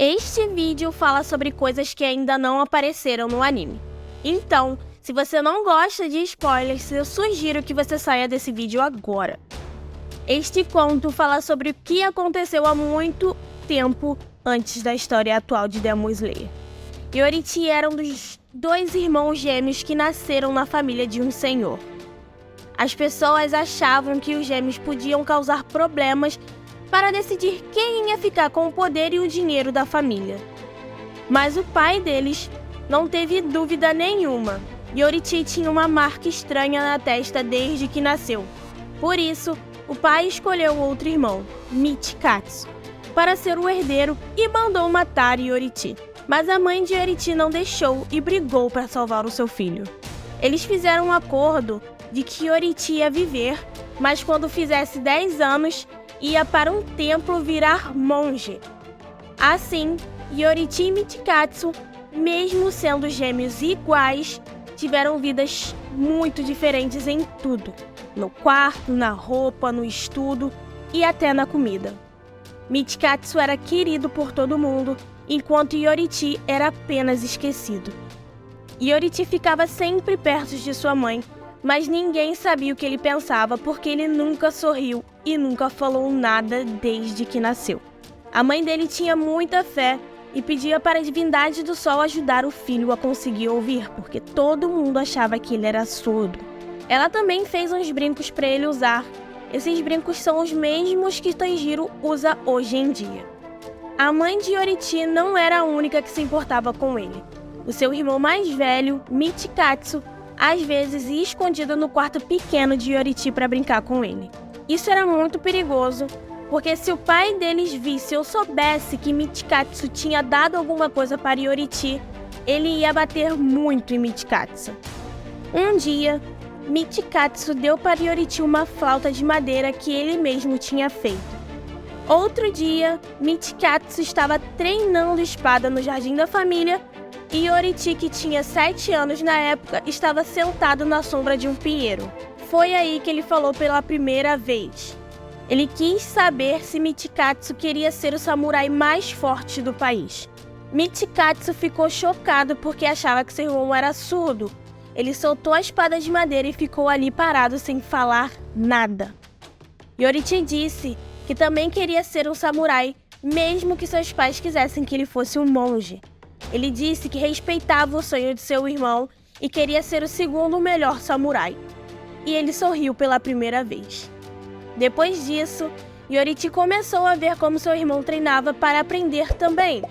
Este vídeo fala sobre coisas que ainda não apareceram no anime. Então, se você não gosta de spoilers, eu sugiro que você saia desse vídeo agora. Este conto fala sobre o que aconteceu há muito tempo antes da história atual de Demon Slayer. Yoriti era um dos 2 irmãos gêmeos que nasceram na família de um senhor. As pessoas achavam que os gêmeos podiam causar problemas para decidir quem ia ficar com o poder e o dinheiro da família. Mas o pai deles não teve dúvida nenhuma. Yoriti tinha uma marca estranha na testa desde que nasceu. Por isso, o pai escolheu outro irmão, Michikatsu, para ser o herdeiro e mandou matar Yoriti. Mas a mãe de Yoriti não deixou e brigou para salvar o seu filho. Eles fizeram um acordo de que Yoriti ia viver, mas quando fizesse 10 anos, ia para um templo virar monge. Assim, Yoriti e Michikatsu, mesmo sendo gêmeos iguais, tiveram vidas muito diferentes em tudo. No quarto, na roupa, no estudo e até na comida. Michikatsu era querido por todo mundo, enquanto Yoriti era apenas esquecido. Yoriti ficava sempre perto de sua mãe, mas ninguém sabia o que ele pensava porque ele nunca sorriu e nunca falou nada desde que nasceu. A mãe dele tinha muita fé e pedia para a divindade do sol ajudar o filho a conseguir ouvir, porque todo mundo achava que ele era surdo. Ela também fez uns brincos para ele usar. Esses brincos são os mesmos que Tanjiro usa hoje em dia. A mãe de Yoriti não era a única que se importava com ele. O seu irmão mais velho, Michikatsu, às vezes ia escondido no quarto pequeno de Yoriti para brincar com ele. Isso era muito perigoso, porque se o pai deles visse ou soubesse que Michikatsu tinha dado alguma coisa para Yoriti, ele ia bater muito em Michikatsu. Um dia, Michikatsu deu para Yoriti uma flauta de madeira que ele mesmo tinha feito. Outro dia, Michikatsu estava treinando espada no jardim da família e Yoriti, que tinha 7 anos na época, estava sentado na sombra de um pinheiro. Foi aí que ele falou pela primeira vez. Ele quis saber se Michikatsu queria ser o samurai mais forte do país. Michikatsu ficou chocado porque achava que seu irmão era surdo. Ele soltou a espada de madeira e ficou ali parado sem falar nada. Yoriti disse que também queria ser um samurai, mesmo que seus pais quisessem que ele fosse um monge. Ele disse que respeitava o sonho de seu irmão e queria ser o segundo melhor samurai. E ele sorriu pela primeira vez. Depois disso, Yoriti começou a ver como seu irmão treinava para aprender também.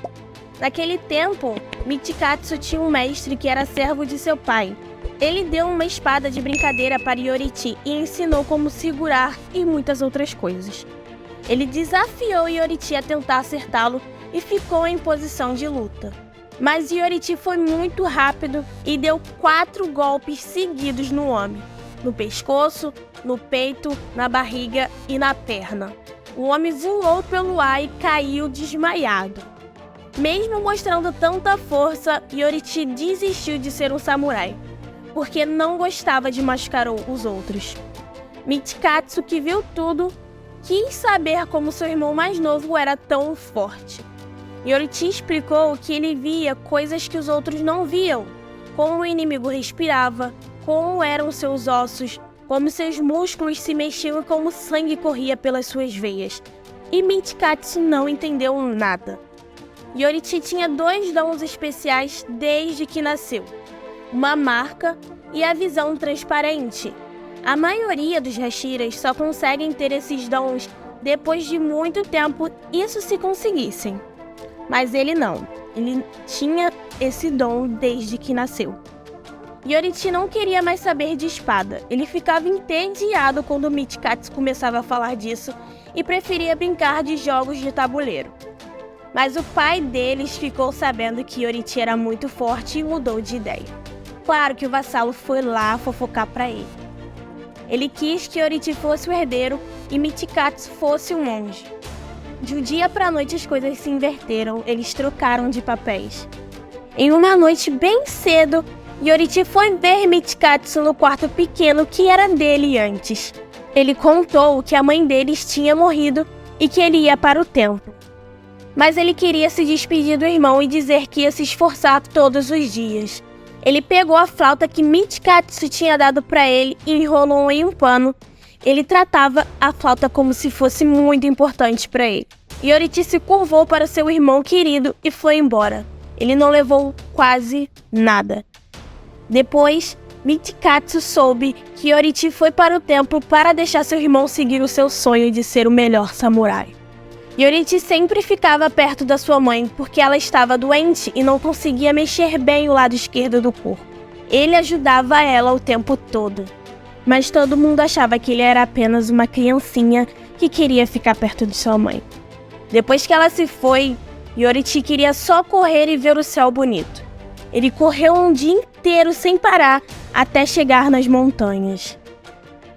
Naquele tempo, Michikatsu tinha um mestre que era servo de seu pai. Ele deu uma espada de brincadeira para Yoriti e ensinou como segurar e muitas outras coisas. Ele desafiou Yoriti a tentar acertá-lo e ficou em posição de luta. Mas Yoriti foi muito rápido e deu 4 golpes seguidos no homem. No pescoço, no peito, na barriga e na perna. O homem voou pelo ar e caiu desmaiado. Mesmo mostrando tanta força, Yoriti desistiu de ser um samurai, porque não gostava de machucar os outros. Michikatsu, que viu tudo, quis saber como seu irmão mais novo era tão forte. Yoriti explicou que ele via coisas que os outros não viam, como o inimigo respirava, como eram seus ossos, como seus músculos se mexiam e como o sangue corria pelas suas veias. E Michikatsu não entendeu nada. Yoriti tinha 2 dons especiais desde que nasceu: uma marca e a visão transparente. A maioria dos Hashiras só conseguem ter esses dons depois de muito tempo, isso se conseguissem. Mas ele não. Ele tinha esse dom desde que nasceu. Yoriti não queria mais saber de espada. Ele ficava entediado quando Michikatsu começava a falar disso e preferia brincar de jogos de tabuleiro. Mas o pai deles ficou sabendo que Yoriti era muito forte e mudou de ideia. Claro que o vassalo foi lá fofocar para ele. Ele quis que Yoriti fosse o herdeiro e Michikatsu fosse o monge. De um dia para a noite as coisas se inverteram, eles trocaram de papéis. Em uma noite bem cedo, Yoriti foi ver Michikatsu no quarto pequeno que era dele antes. Ele contou que a mãe deles tinha morrido e que ele ia para o templo. mas ele queria se despedir do irmão e dizer que ia se esforçar todos os dias. Ele pegou a flauta que Michikatsu tinha dado para ele e enrolou em um pano. Ele tratava a flauta como se fosse muito importante para ele. Yoriti se curvou para seu irmão querido e foi embora. Ele não levou quase nada. Depois, Michikatsu soube que Yoriti foi para o templo para deixar seu irmão seguir o seu sonho de ser o melhor samurai. Yoriti sempre ficava perto da sua mãe porque ela estava doente e não conseguia mexer bem o lado esquerdo do corpo. Ele ajudava ela o tempo todo. Mas todo mundo achava que ele era apenas uma criancinha que queria ficar perto de sua mãe. Depois que ela se foi, Yoriti queria só correr e ver o céu bonito. Ele correu um dia inteiro sem parar até chegar nas montanhas.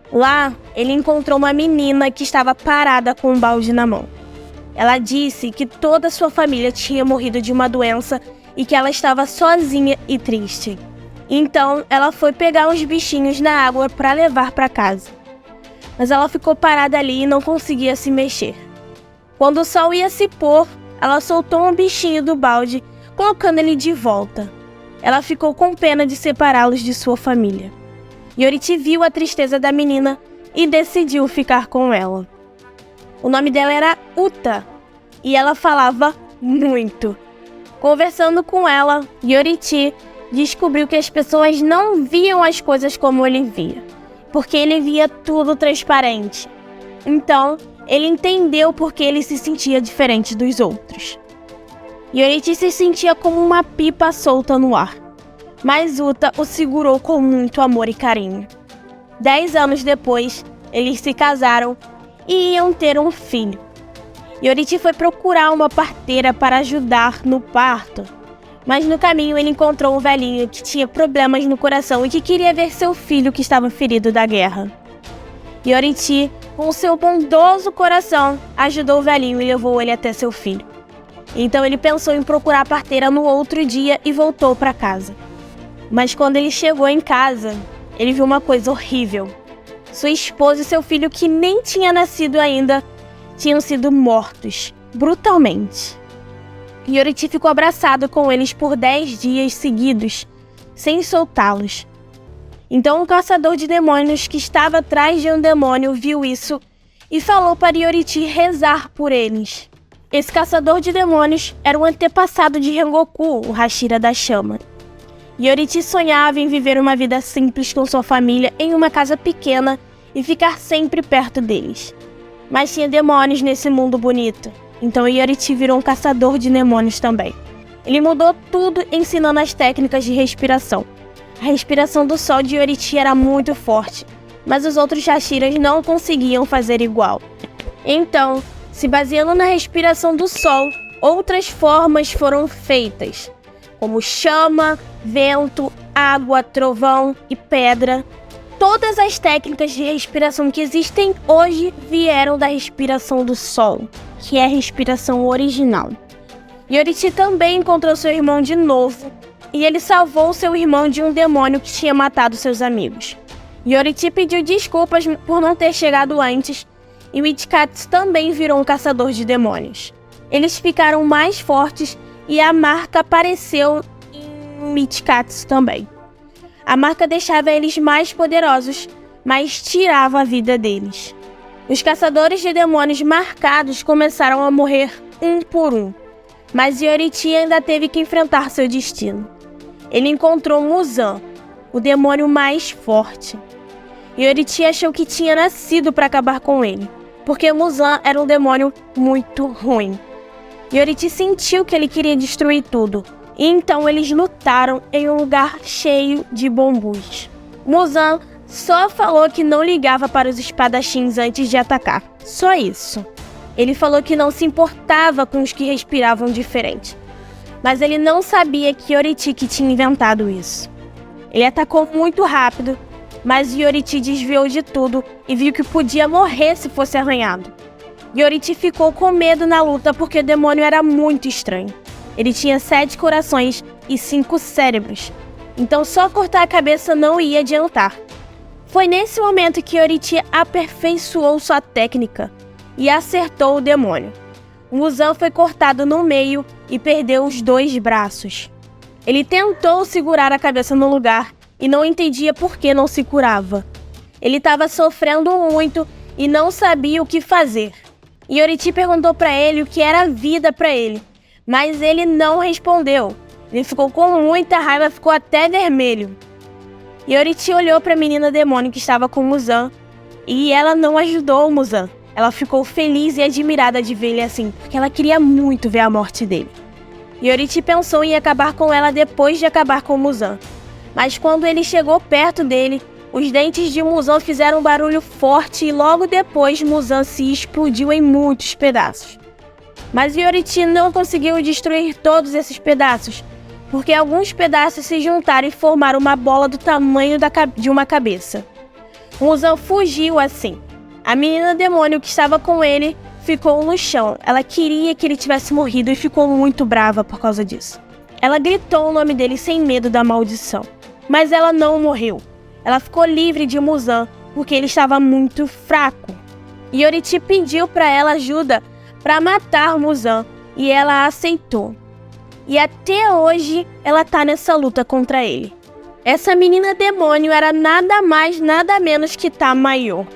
Lá, ele encontrou uma menina que estava parada com um balde na mão. Ela disse que toda a sua família tinha morrido de uma doença e que ela estava sozinha e triste. Então, ela foi pegar uns bichinhos na água para levar para casa. Mas ela ficou parada ali e não conseguia se mexer. Quando o sol ia se pôr, ela soltou um bichinho do balde, colocando ele de volta. Ela ficou com pena de separá-los de sua família. Yoriti viu a tristeza da menina e decidiu ficar com ela. O nome dela era Uta, e ela falava muito. Conversando com ela, Yoriti descobriu que as pessoas não viam as coisas como ele via, porque ele via tudo transparente. Então, ele entendeu por que ele se sentia diferente dos outros. Yoriti se sentia como uma pipa solta no ar, mas Uta o segurou com muito amor e carinho. 10 anos depois, eles se casaram e iam ter um filho. Yoriti foi procurar uma parteira para ajudar no parto, mas no caminho ele encontrou um velhinho que tinha problemas no coração e que queria ver seu filho que estava ferido da guerra. Yoriti, com seu bondoso coração, ajudou o velhinho e levou ele até seu filho. Então ele pensou em procurar a parteira no outro dia e voltou para casa. Mas quando ele chegou em casa, ele viu uma coisa horrível. Sua esposa e seu filho, que nem tinha nascido ainda, tinham sido mortos, brutalmente. Yoriti ficou abraçado com eles por 10 dias seguidos, sem soltá-los. Então um caçador de demônios que estava atrás de um demônio viu isso e falou para Yoriti rezar por eles. Esse caçador de demônios era o antepassado de Rengoku, o Hashira da Chama. Yoriti sonhava em viver uma vida simples com sua família em uma casa pequena e ficar sempre perto deles. Mas tinha demônios nesse mundo bonito, então Yoriti virou um caçador de demônios também. Ele mudou tudo ensinando as técnicas de respiração. A respiração do sol de Yoriti era muito forte, mas os outros Hashiras não conseguiam fazer igual. Então, se baseando na respiração do sol, outras formas foram feitas, como chama, vento, água, trovão e pedra. Todas as técnicas de respiração que existem hoje vieram da respiração do sol, que é a respiração original. Yoriti também encontrou seu irmão de novo, e ele salvou seu irmão de um demônio que tinha matado seus amigos. Yoriti pediu desculpas por não ter chegado antes, e Michikatsu também virou um caçador de demônios. Eles ficaram mais fortes e a marca apareceu em Michikatsu também. A marca deixava eles mais poderosos, mas tirava a vida deles. Os caçadores de demônios marcados começaram a morrer um por um, mas Yoriti ainda teve que enfrentar seu destino. Ele encontrou Muzan, o demônio mais forte. Yoriti achou que tinha nascido para acabar com ele, porque Muzan era um demônio muito ruim. Yoriti sentiu que ele queria destruir tudo, e então eles lutaram em um lugar cheio de bambus. Muzan só falou que não ligava para os espadachins antes de atacar, só isso. Ele falou que não se importava com os que respiravam diferente, mas ele não sabia que Yoriti que tinha inventado isso. Ele atacou muito rápido, mas Yoriti desviou de tudo e viu que podia morrer se fosse arranhado. Yoriti ficou com medo na luta porque o demônio era muito estranho. Ele tinha 7 corações e 5 cérebros, então só cortar a cabeça não ia adiantar. Foi nesse momento que Yoriti aperfeiçoou sua técnica e acertou o demônio. Muzan foi cortado no meio e perdeu os 2 braços. Ele tentou segurar a cabeça no lugar e não entendia por que não se curava. Ele estava sofrendo muito e não sabia o que fazer. Yoriti perguntou para ele o que era vida para ele, mas ele não respondeu. Ele ficou com muita raiva, ficou até vermelho. Yoriti olhou para a menina demônio que estava com Muzan e ela não ajudou o Muzan. Ela ficou feliz e admirada de ver ele assim, porque ela queria muito ver a morte dele. Yoriti pensou em acabar com ela depois de acabar com Muzan. Mas quando ele chegou perto dele, os dentes de Muzan fizeram um barulho forte e logo depois Muzan se explodiu em muitos pedaços. Mas Yoriti não conseguiu destruir todos esses pedaços, porque alguns pedaços se juntaram e formaram uma bola do tamanho de uma cabeça. Muzan fugiu assim. A menina demônio que estava com ele ficou no chão. Ela queria que ele tivesse morrido e ficou muito brava por causa disso. Ela gritou o nome dele sem medo da maldição. Mas ela não morreu. Ela ficou livre de Muzan porque ele estava muito fraco. Yoriti pediu para ela ajuda para matar Muzan e ela aceitou. E até hoje ela tá nessa luta contra ele. Essa menina demônio era nada mais, nada menos que Tamayo.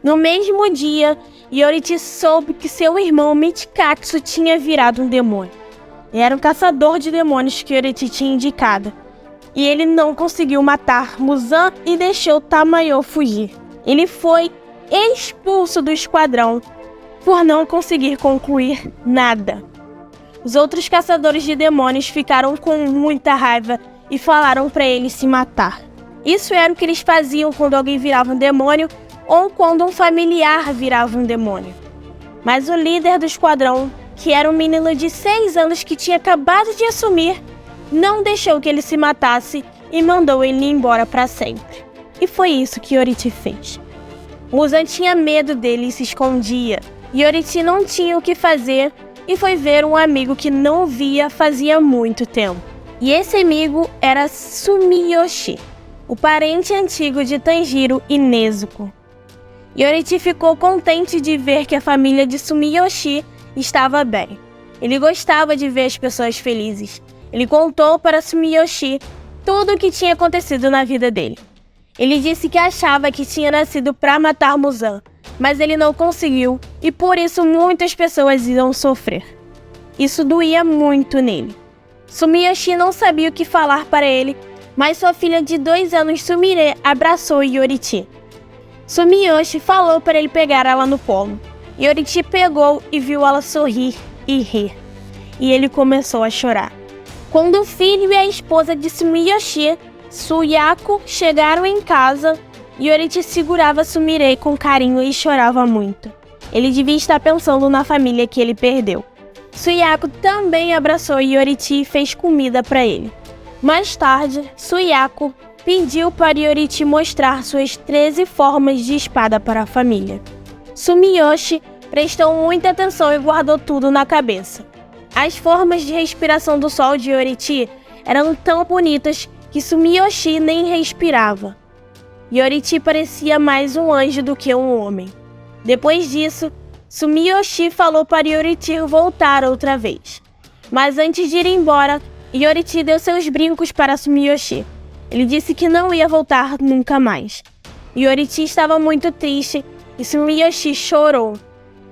No mesmo dia, Yoriti soube que seu irmão Michikatsu tinha virado um demônio. Ele era um caçador de demônios que Yoriti tinha indicado. E ele não conseguiu matar Muzan e deixou Tamayo fugir. Ele foi expulso do esquadrão por não conseguir concluir nada. Os outros caçadores de demônios ficaram com muita raiva e falaram para ele se matar. Isso era o que eles faziam quando alguém virava um demônio ou quando um familiar virava um demônio. Mas o líder do esquadrão, que era um menino de 6 anos que tinha acabado de assumir, não deixou que ele se matasse e mandou ele embora para sempre. E foi isso que Yoriti fez. Muzan tinha medo dele e se escondia. Yoriti não tinha o que fazer e foi ver um amigo que não via fazia muito tempo. E esse amigo era Sumiyoshi, o parente antigo de Tanjiro e Nezuko. Yoriti ficou contente de ver que a família de Sumiyoshi estava bem. Ele gostava de ver as pessoas felizes. Ele contou para Sumiyoshi tudo o que tinha acontecido na vida dele. Ele disse que achava que tinha nascido para matar Muzan, mas ele não conseguiu e por isso muitas pessoas iam sofrer. Isso doía muito nele. Sumiyoshi não sabia o que falar para ele, mas sua filha de 2 anos, Sumire, abraçou Yoriti. Sumiyoshi falou para ele pegar ela no colo. Yoriti pegou e viu ela sorrir e rir. E ele começou a chorar. Quando o filho e a esposa de Sumiyoshi, Suyako, chegaram em casa, Yoriti segurava Sumire com carinho e chorava muito. Ele devia estar pensando na família que ele perdeu. Suyako também abraçou Yoriti e fez comida para ele. Mais tarde, Suyako pediu para Yoriti mostrar suas 13 formas de espada para a família. Sumiyoshi prestou muita atenção e guardou tudo na cabeça. As formas de respiração do sol de Yoriti eram tão bonitas que Sumiyoshi nem respirava. Yoriti parecia mais um anjo do que um homem. Depois disso, Sumiyoshi falou para Yoriti voltar outra vez. Mas antes de ir embora, Yoriti deu seus brincos para Sumiyoshi. Ele disse que não ia voltar nunca mais. Yoriti estava muito triste e Sumiyoshi chorou.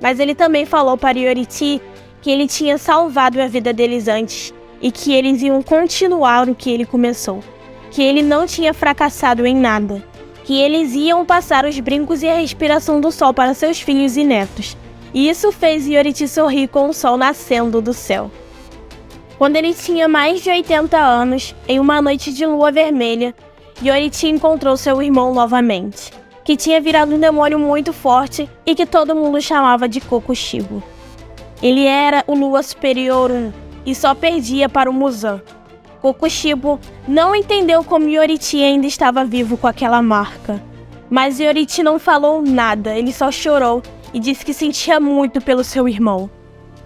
Mas ele também falou para Yoriti que ele tinha salvado a vida deles antes e que eles iam continuar o que ele começou. Que ele não tinha fracassado em nada. Que eles iam passar os brincos e a respiração do sol para seus filhos e netos. E isso fez Yoriti sorrir com o sol nascendo do céu. Quando ele tinha mais de 80 anos, em uma noite de lua vermelha, Yoriti encontrou seu irmão novamente, que tinha virado um demônio muito forte e que todo mundo chamava de Kokushibo. Ele era o Lua Superior 1 e só perdia para o Muzan. Kokushibo não entendeu como Yoriti ainda estava vivo com aquela marca. Mas Yoriti não falou nada, ele só chorou e disse que sentia muito pelo seu irmão.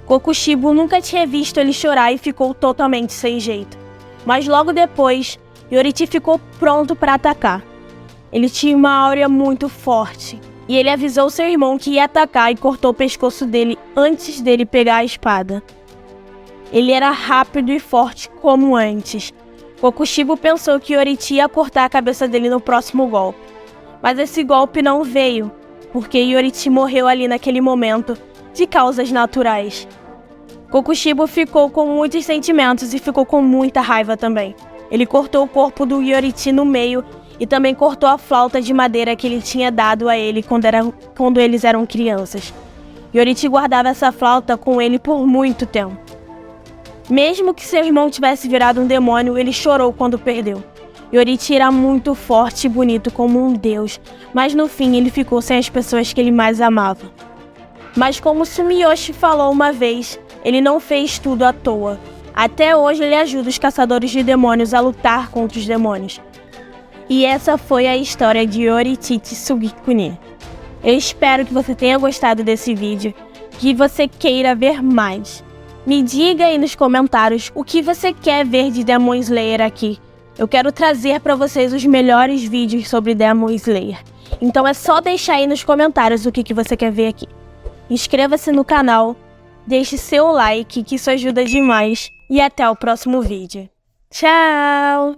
Kokushibo nunca tinha visto ele chorar e ficou totalmente sem jeito. Mas logo depois, Yoriti ficou pronto para atacar. Ele tinha uma áurea muito forte. E ele avisou seu irmão que ia atacar e cortou o pescoço dele antes dele pegar a espada. Ele era rápido e forte como antes. Kokushibo pensou que Yoriti ia cortar a cabeça dele no próximo golpe. Mas esse golpe não veio, porque Yoriti morreu ali naquele momento, de causas naturais. Kokushibo ficou com muitos sentimentos e ficou com muita raiva também. Ele cortou o corpo do Yoriti no meio e também cortou a flauta de madeira que ele tinha dado a ele quando eles eram crianças. Yoriti guardava essa flauta com ele por muito tempo. Mesmo que seu irmão tivesse virado um demônio, ele chorou quando perdeu. Yoriti era muito forte e bonito como um deus, mas no fim ele ficou sem as pessoas que ele mais amava. Mas como Sumiyoshi falou uma vez, ele não fez tudo à toa. Até hoje ele ajuda os caçadores de demônios a lutar contra os demônios. E essa foi a história de Yoriti Tsugikuni. Eu espero que você tenha gostado desse vídeo, que você queira ver mais. Me diga aí nos comentários o que você quer ver de Demon Slayer aqui. Eu quero trazer para vocês os melhores vídeos sobre Demon Slayer. Então é só deixar aí nos comentários o que você quer ver aqui. Inscreva-se no canal, deixe seu like, que isso ajuda demais. E até o próximo vídeo. Tchau!